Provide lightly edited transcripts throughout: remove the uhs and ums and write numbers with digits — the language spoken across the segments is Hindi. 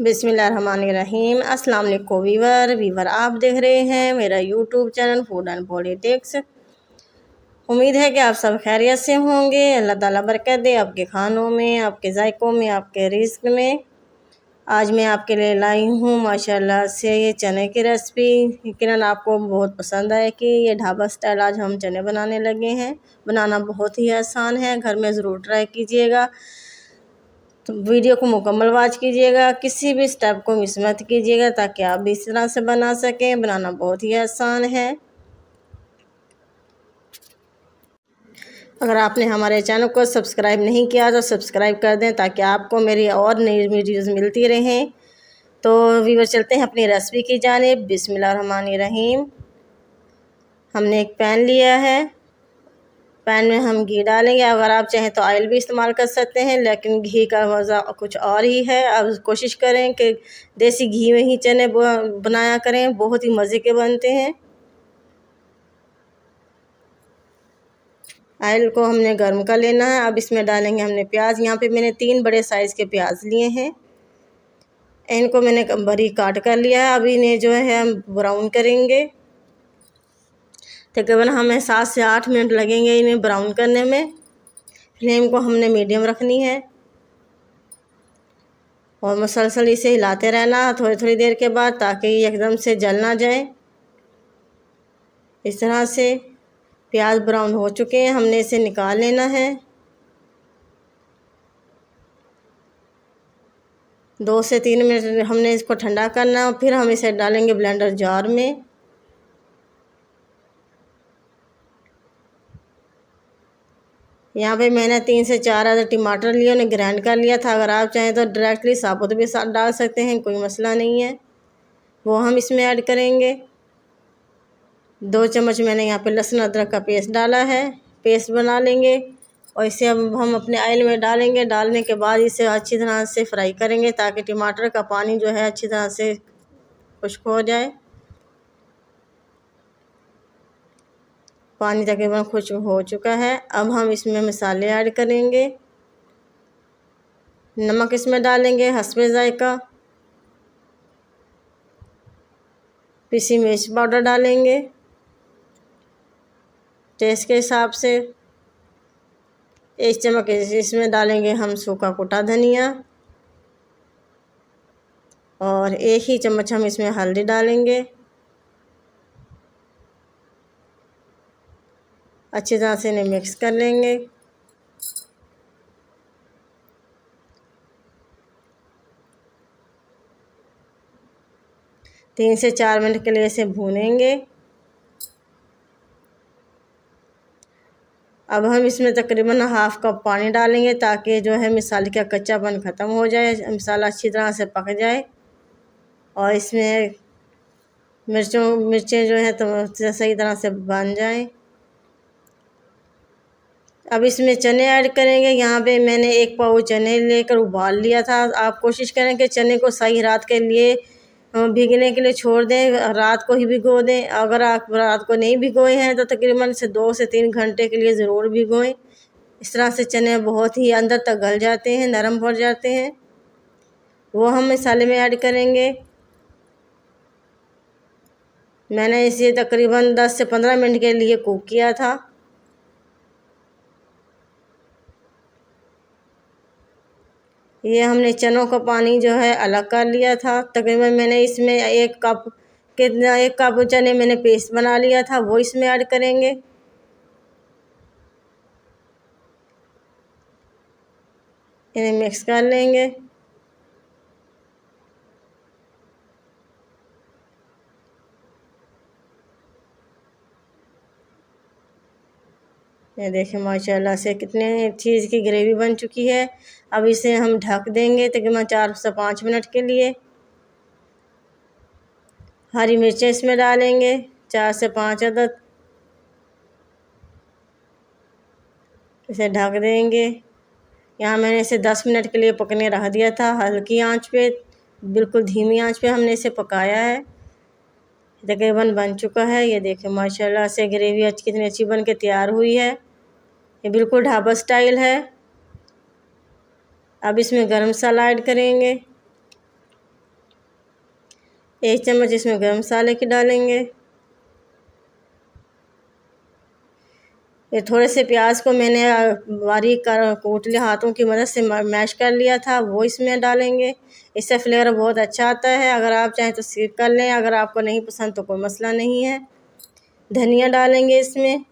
बिस्मिल्लाहिर्रहमानिर्रहीम। अस्सलाम वालेकुम वीवर आप देख रहे हैं मेरा YouTube channel food and politics. उम्मीद है कि आप सब खैरियत से होंगे। अल्लाह ताला बरकत दे आपके खानों में, आपके जायकों में, आपके रिस्क में। आज मैं आपके लिए लाई हूँ माशाल्लाह से ये चने की रेसिपी। यकीनन आपको बहुत पसंद आए कि ये ढाबा स्टाइल आज हम चने बनाने लगे हैं। बनाना बहुत ही आसान है, घर में ज़रूर ट्राई कीजिएगा। तो वीडियो को मुकम्मल वॉच कीजिएगा, किसी भी स्टेप को मिस मत कीजिएगा ताकि आप भी इस तरह से बना सकें। बनाना बहुत ही आसान है। अगर आपने हमारे चैनल को सब्सक्राइब नहीं किया तो सब्सक्राइब कर दें ताकि आपको मेरी और नई वीडियोस मिलती रहें। तो व्यूअर चलते हैं अपनी रेसिपी की जानिब। बिस्मिल्लाहिर्रहमानिर्रहीम। हमने एक पैन लिया है, पैन में हम घी डालेंगे। अगर आप चाहें तो ऑयल भी इस्तेमाल कर सकते हैं, लेकिन घी का मज़ा कुछ और ही है। अब कोशिश करें कि देसी घी में ही चने बनाया करें, बहुत ही मज़े के बनते हैं। ऑयल को हमने गर्म कर लेना है। अब इसमें डालेंगे हमने प्याज। यहाँ पे मैंने 3 बड़े साइज़ के प्याज लिए हैं, इनको मैंने बारीक काट कर लिया है। अब इन्हें जो है हम ब्राउन करेंगे। तकरीबन हमें 7 से 8 मिनट लगेंगे इन्हें ब्राउन करने में। फ्लेम को हमने मीडियम रखनी है और मुसलसल इसे हिलाते रहना थोड़ी थोड़ी देर के बाद, ताकि ये एकदम से जल ना जाए। इस तरह से प्याज ब्राउन हो चुके हैं, हमने इसे निकाल लेना है। 2 से 3 मिनट हमने इसको ठंडा करना और फिर हम इसे डालेंगे ब्लेंडर जार में। यहाँ पे मैंने 3 से 4 अदर टमाटर लिए, उन्हें ग्राइंड कर लिया था। अगर आप चाहें तो डायरेक्टली साबुत भी डाल सकते हैं, कोई मसला नहीं है। वो हम इसमें ऐड करेंगे। 2 चम्मच मैंने यहाँ पे लहसुन अदरक का पेस्ट डाला है, पेस्ट बना लेंगे और इसे अब हम अपने ऑयल में डालेंगे। डालने के बाद इसे अच्छी तरह से फ्राई करेंगे ताकि टमाटर का पानी जो है अच्छी तरह से खुश्क हो जाए। पानी तकरीबन खुश्क हो चुका है। अब हम इसमें मसाले ऐड करेंगे। नमक इसमें डालेंगे हस्बे जायका, पिसी मिर्च पाउडर डालेंगे टेस्ट के हिसाब से। 1 चम्मच इसमें डालेंगे हम सूखा कुटा धनिया और 1 ही चम्मच हम इसमें हल्दी डालेंगे। अच्छी तरह से इन्हें मिक्स कर लेंगे। तीन से 4 मिनट के लिए इसे भूनेंगे। अब हम इसमें तकरीबन हाफ़ कप पानी डालेंगे ताकि जो है मसाले का कच्चापन ख़त्म हो जाए, मसाला अच्छी तरह से पक जाए और इसमें मिर्चें जो है तो सही तरह से बन जाएं। अब इसमें चने ऐड करेंगे। यहाँ पे मैंने 1 पाव चने लेकर उबाल लिया था। आप कोशिश करें कि चने को सही रात के लिए भीगने के लिए छोड़ दें, रात को ही भिगो दें। अगर आप रात को नहीं भिगोए हैं तो तकरीबन से 2 से 3 घंटे के लिए ज़रूर भिगोएं। इस तरह से चने बहुत ही अंदर तक गल जाते हैं, नरम पड़ जाते हैं। वो हम मसाले में ऐड करेंगे। मैंने इसे तकरीबन 10 से 15 मिनट के लिए कुक किया था। ये हमने चनों का पानी जो है अलग कर लिया था। तकरीबन मैंने इसमें 1 कप चने मैंने पेस्ट बना लिया था, वो इसमें ऐड करेंगे। इन्हें मिक्स कर लेंगे। ये देखें माशाल्लाह से कितने अच्छी इसकी ग्रेवी बन चुकी है। अब इसे हम ढक देंगे तकरीबन 4 से 5 मिनट के लिए। हरी मिर्चें इसमें डालेंगे 4 से 5 अदद। इसे ढक देंगे। यहाँ मैंने इसे 10 मिनट के लिए पकने रख दिया था, हल्की आंच पे, बिल्कुल धीमी आंच पे हमने इसे पकाया है। तकरीबन बन चुका है। ये देखें माशाल्लाह से ग्रेवी कितनी अच्छी बन के तैयार हुई है। ये बिल्कुल ढाबा स्टाइल है। अब इसमें गरम मसाला ऐड करेंगे। 1 चम्मच इसमें गरम मसाले की डालेंगे। ये थोड़े से प्याज को मैंने बारीक कूट लिया, हाथों की मदद से मैश कर लिया था, वो इसमें डालेंगे। इससे फ्लेवर बहुत अच्छा आता है। अगर आप चाहें तो स्किप कर लें, अगर आपको नहीं पसंद तो कोई मसला नहीं है। धनिया डालेंगे इसमें।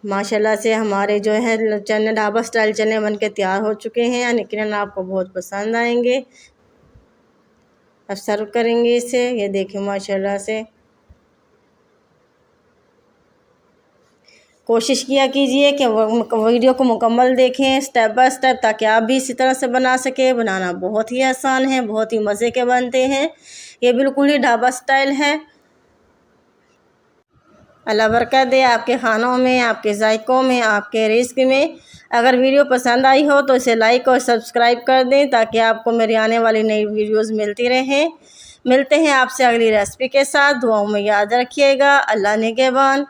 माशाल्लाह से हमारे जो है चने ढाबा स्टाइल चने बन के तैयार हो चुके हैं, यकीनन आपको बहुत पसंद आएंगे। अब सर्व करेंगे इसे। ये देखिए माशाल्लाह से। कोशिश किया कीजिए कि वीडियो को मुकम्मल देखें स्टेप बाय स्टेप, ताकि आप भी इसी तरह से बना सकें। बनाना बहुत ही आसान है, बहुत ही मज़े के बनते हैं। ये बिल्कुल ही ढाबा स्टाइल है। अल्लाह बरकत दे आपके खानों में, आपके जायकों में, आपके रिस्क में। अगर वीडियो पसंद आई हो तो इसे लाइक और सब्सक्राइब कर दें, ताकि आपको मेरी आने वाली नई वीडियोज़ मिलती रहें। मिलते हैं आपसे अगली रेसिपी के साथ। दुआओं में याद रखिएगा। अल्लाह निगहबान।